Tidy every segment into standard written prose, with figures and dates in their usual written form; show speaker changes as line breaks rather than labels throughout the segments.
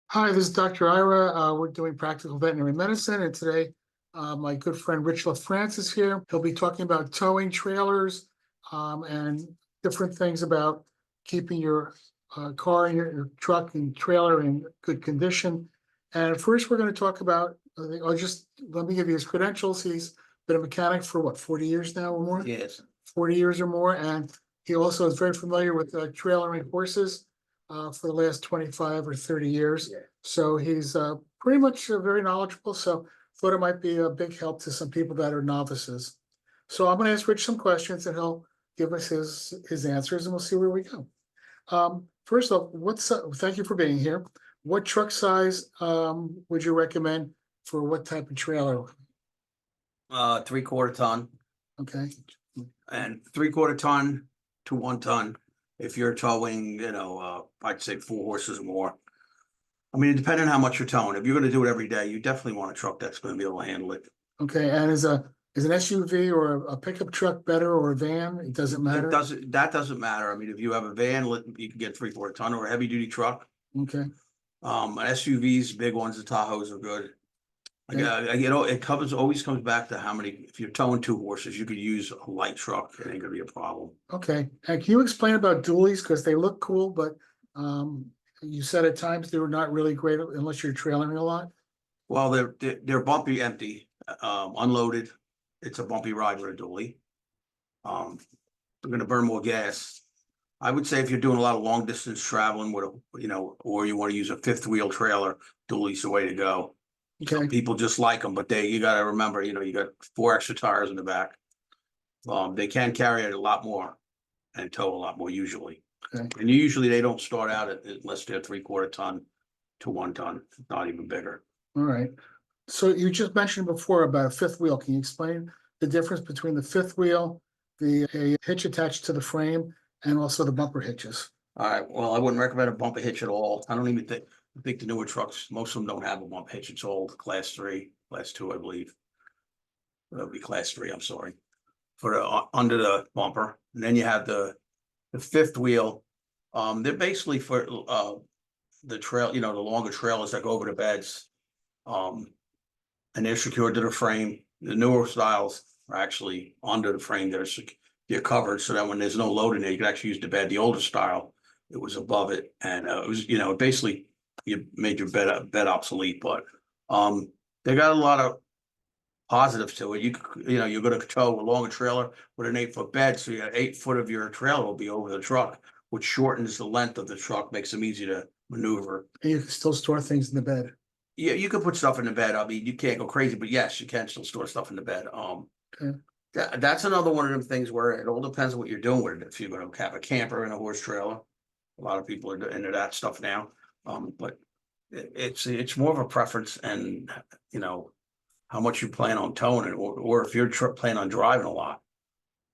Hi, this is Dr. Ira. We're doing practical veterinary medicine, and today my good friend Rich LaFrance is here. He'll be talking about towing trailers and different things about keeping your car and your truck and trailer in good condition. And first, we're going to talk about, just let me give you his credentials. He's been a mechanic for what, 40 years now or more?
Yes.
40 years or more. And he also is very familiar with trailering horses for the last 25 or 30 years.
Yeah.
So he's pretty much very knowledgeable. So thought it might be a big help to some people that are novices. So I'm going to ask Rich some questions and he'll give us his answers and we'll see where we go. First off, thank you for being here. What truck size would you recommend for what type of trailer?
3/4 ton
Okay,
and 3/4 ton to 1 ton. If you're towing, I'd say 4 horses or more. I mean, depending on how much you're towing. If you're gonna do it every day, you definitely want a truck that's gonna be able to handle it.
okay. And is an SUV or a pickup truck better or a van? It doesn't matter?
That doesn't matter. I mean, if you have a van, you can get 3/4 ton or a heavy duty truck.
Okay,
SUVs, big ones, the Tahoes are good. It always comes back to how many, if you're towing 2 horses, you could use a light truck. It ain't gonna be a problem.
okay. And can you explain about dualies? Because they look cool, but you said at times they were not really great unless you're trailering a lot.
Well, they're bumpy empty, unloaded. It's a bumpy ride with a dually. They're gonna burn more gas. I would say if you're doing a lot of long distance traveling with or you want to use a 5th wheel trailer, dually's the way to go.
Okay,
People just like them, but you gotta remember, you got 4 extra tires in the back. They can carry it a lot more and tow a lot more usually.
okay.
And usually they don't start out unless they're 3/4 ton to 1 ton, not even bigger.
All right. So you just mentioned before about a 5th wheel. Can you explain the difference between the 5th wheel, a hitch attached to the frame, and also the bumper hitches?
All right, well, I wouldn't recommend a bumper hitch at all. I don't even think the newer trucks, most of them don't have a bump hitch. It's all class 3, class 2, I believe. That'll be class 3, I'm sorry. For the under the bumper. And then you have the 5th wheel. They're basically for the trail, the longer trailers that go over the beds. And they're secured to the frame. The newer styles are actually under the frame. They're covered so that when there's no load in there, you can actually use the bed. The older style, it was above it, and it was, basically you made your bed obsolete. But they got a lot of positives to it. You're going to tow a longer trailer with an 8-foot bed, so you got 8 foot of your trailer will be over the truck, which shortens the length of the truck, makes them easy to maneuver.
And you can still store things in the bed.
Yeah, you can put stuff in the bed. I mean, you can't go crazy, but yes, you can still store stuff in the bed.
Okay.
That's another one of them things where it all depends on what you're doing with it. If you're going to have a camper and a horse trailer, a lot of people are into that stuff now. But it's more of a preference, and how much you plan on towing it, or if you're planning on driving a lot.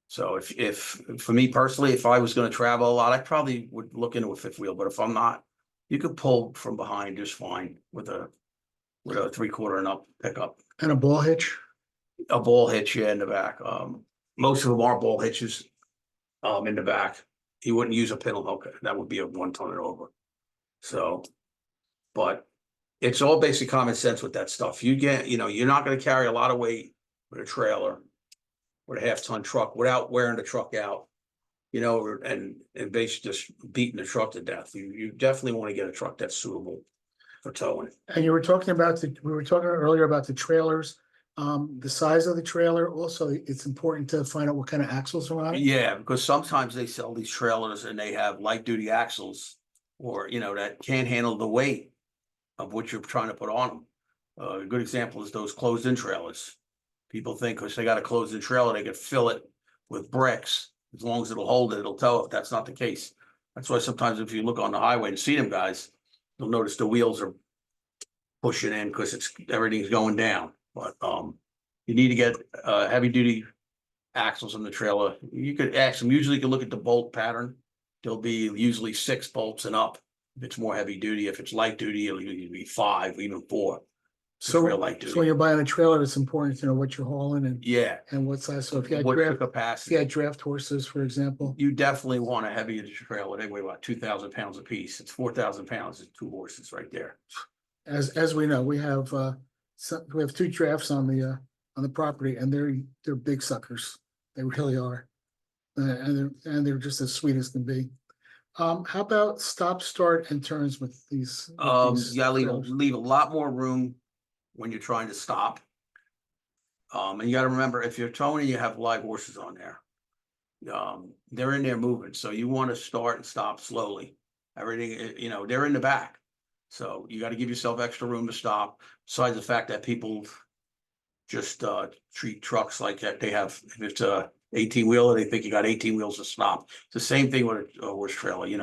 So if for me personally, if I was going to travel a lot, I probably would look into a 5th wheel. But if I'm not, you could pull from behind just fine with a 3/4 and up pickup.
And a ball hitch?
A ball hitch, yeah, in the back. Most of them are ball hitches in the back. You wouldn't use a pintle hook. That would be a 1 ton and over. So, but it's all basic common sense with that stuff. You're not going to carry a lot of weight with a trailer, with a 1/2 ton truck without wearing the truck out, and basically just beating the truck to death. You definitely want to get a truck that's suitable for towing.
And we were talking earlier about the trailers, the size of the trailer. Also, it's important to find out what kind of axles are on it.
Yeah, because sometimes they sell these trailers and they have light duty axles, or that can't handle the weight of what you're trying to put on them. A good example is those closed-in trailers. People think because they got a closed-in trailer, they could fill it with bricks. As long as it'll hold it, it'll tow it. That's not the case. That's why sometimes if you look on the highway and see them guys, you'll notice the wheels are pushing in because everything's going down. But you need to get heavy duty axles in the trailer. You could ask them. Usually you can look at the bolt pattern. There'll be usually 6 bolts and up if it's more heavy duty. If it's light duty, it'll usually be 5, even 4.
So,
real light
so when
duty.
you're buying a trailer, it's important to know what you're hauling
Yeah,
and what size. So if you had
what's the
draft, if you
capacity?
had draft horses, for example,
You definitely want a heavier trailer. They weigh about 2,000 pounds apiece. It's 4,000 pounds. It's two horses right there.
as we know, we have we have two drafts on the property, and they're big suckers. They really are, and they're just as sweet as can be. How about stop, start, and turns with these?
You gotta
trailers?
leave a lot more room when you're trying to stop. And you gotta remember, if you're towing, you have live horses on there. They're in there moving, so you want to start and stop slowly. Everything, they're in the back. So you got to give yourself extra room to stop. Besides the fact that people just treat trucks like that. They have, if it's a 18-wheeler, they think you got 18 wheels to stop. It's the same thing with a horse trailer, you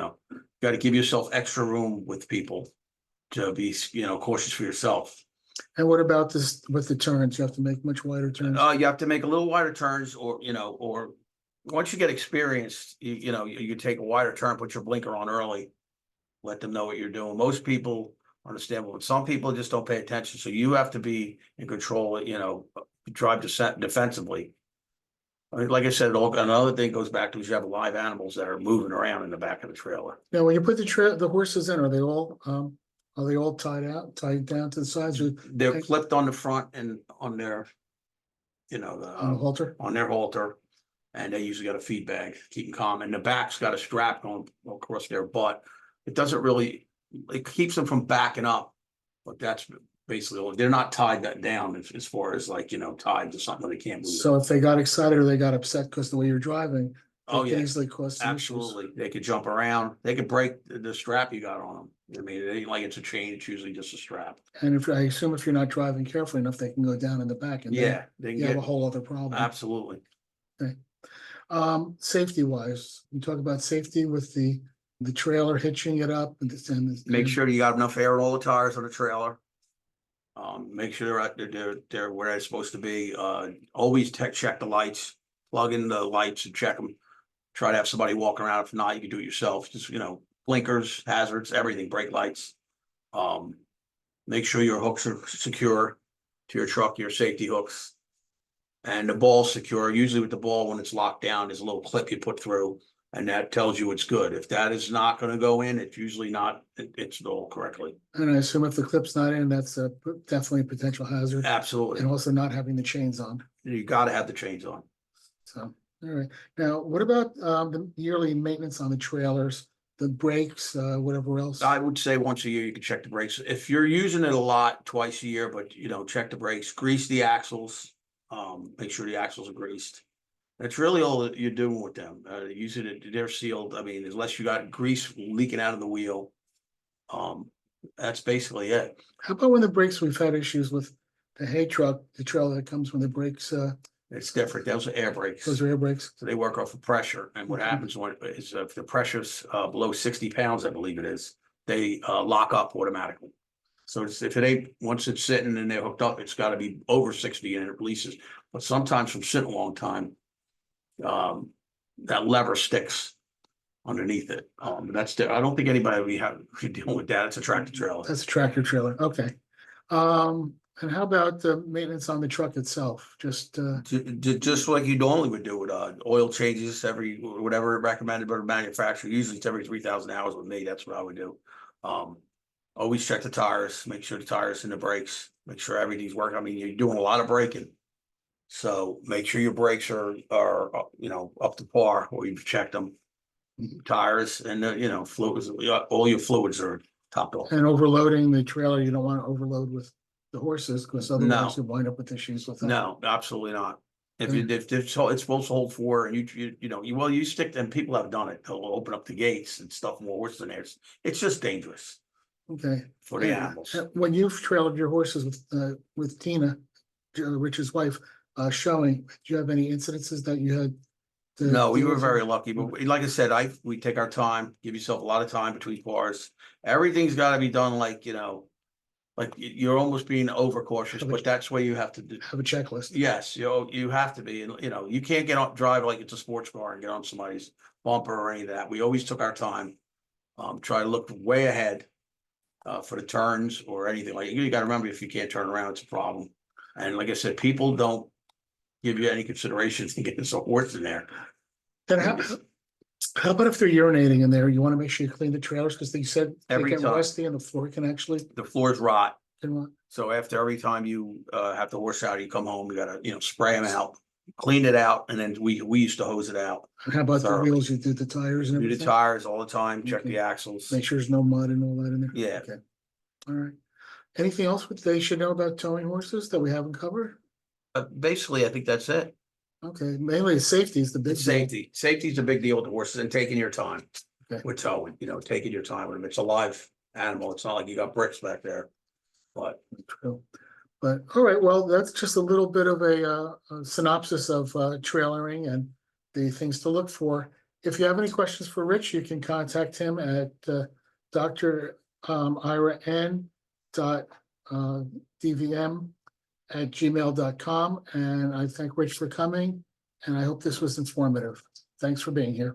got to give yourself extra room with people to be, cautious for yourself.
And what about this with the turns? You have to make much wider turns.
You have to make a little wider turns, or once you get experienced, you take a wider turn, put your blinker on early, let them know what you're doing. Most people understand, but some people just don't pay attention. So you have to be in control, drive defensively. I mean, like I said, another thing goes back to is you have live animals that are moving around in the back of the trailer.
Now, when you put the horses in, are they all tied down to the sides, or
They're clipped on the front and on their,
on the halter?
on their halter, and they usually got a feed bag, keep them calm. And the back's got a strap going across their butt. It doesn't really, it keeps them from backing up, but that's basically all. They're not tied down as far as tied to something they can't move.
So if they got excited or they got upset because the way you're driving,
Oh,
it can
yeah.
easily cause some issues.
Absolutely. They could jump around. They could break the strap you got on them. I mean, it ain't like it's a chain. It's usually just a strap.
And I assume if you're not driving carefully enough, they can go down in the back, and then
Yeah, they can
you have a
get,
whole other problem.
absolutely.
Safety wise, you talk about safety with the trailer hitching it up
Make sure you got enough air in all the tires on the trailer. Make sure they're where they're supposed to be. Always check the lights, plug in the lights and check them. Try to have somebody walking around. If not, you can do it yourself. Just, blinkers, hazards, everything, brake lights. Make sure your hooks are secure to your truck, your safety hooks. And the ball's secure. Usually with the ball, when it's locked down, there's a little clip you put through, and that tells you it's good. If that is not going to go in, it's usually not, it's installed correctly.
And I assume if the clip's not in, that's definitely a potential hazard.
Absolutely.
And also not having the chains on.
You got to have the chains on.
So, all right. Now, what about the yearly maintenance on the trailers, the brakes, whatever else?
I would say once a year you can check the brakes. If you're using it a lot, twice a year, but check the brakes, grease the axles, make sure the axles are greased. That's really all that you're doing with them. Using it, they're sealed. I mean, unless you got grease leaking out of the wheel, that's basically it.
How about when the brakes, we've had issues with the hay truck, the trailer that comes when the brakes,
It's different. Those are air brakes.
those are air brakes.
So they work off of pressure. And what
Mhm.
happens is if the pressure's below 60 pounds, I believe it is, they lock up automatically. So if it ain't, once it's sitting and they're hooked up, it's got to be over 60 and it releases. But sometimes from sitting a long time, that lever sticks underneath it. I don't think anybody we have dealing with that. It's a tractor trailer.
That's a tractor trailer. Okay. And how about the maintenance on the truck itself? Just
Just like you normally would do with oil changes whatever recommended by the manufacturer. Usually it's every 3,000 hours with me. That's what I would do. Always check the tires, make sure the tires and the brakes, make sure everything's working. I mean, you're doing a lot of braking. So make sure your brakes are up to par, or you've checked them. Tires and fluids, all your fluids are topped off.
and overloading the trailer, you don't want to overload with the horses, because otherwise
No.
you wind up with issues with that.
No, absolutely not. If it's supposed to hold 4 and you stick, and people have done it, they'll open up the gates and stuff more horses in there. It's just dangerous
Okay.
for the animals.
When you've trailed your horses with Tina, Rich's wife, showing, do you have any incidences that you had?
No, we were very lucky, but like I said, we take our time, give yourself a lot of time between bars. Everything's got to be done like you're almost being overcautious, but that's where you have to do.
Have a checklist.
Yes, you have to be, and you can't drive like it's a sports car and get on somebody's bumper or any of that. We always took our time, try to look way ahead, for the turns or anything like, you gotta remember, if you can't turn around, it's a problem. And like I said, people don't give you any consideration to getting some horse in there.
Then how about if they're urinating in there, you want to make sure you clean the trailers, because they said they
Every
get
time.
rusty and the floor can actually.
The floors rot.
can rot.
So after every time you have the horse out, you come home, you gotta, spray them out, clean it out, and then we used to hose it out.
And how about the
Thoroughly.
wheels? You do the tires and
Do the
everything?
tires all the time, check
Okay.
the axles.
Make sure there's no mud and all that in there?
Yeah.
Okay. All right. Anything else that they should know about towing horses that we haven't covered?
Basically, I think that's it.
Okay, mainly safety is the big
It's
deal.
safety. Safety's a big deal with the horses, and taking your time
Okay.
with towing, taking your time with them. It's a live animal. It's not like you got bricks back there. But
True. But, all right, well, that's just a little bit of a synopsis of trailering and the things to look for. If you have any questions for Rich, you can contact him at Dr. Ira N. DVM@gmail.com. And I thank Rich for coming, and I hope this was informative. Thanks for being here.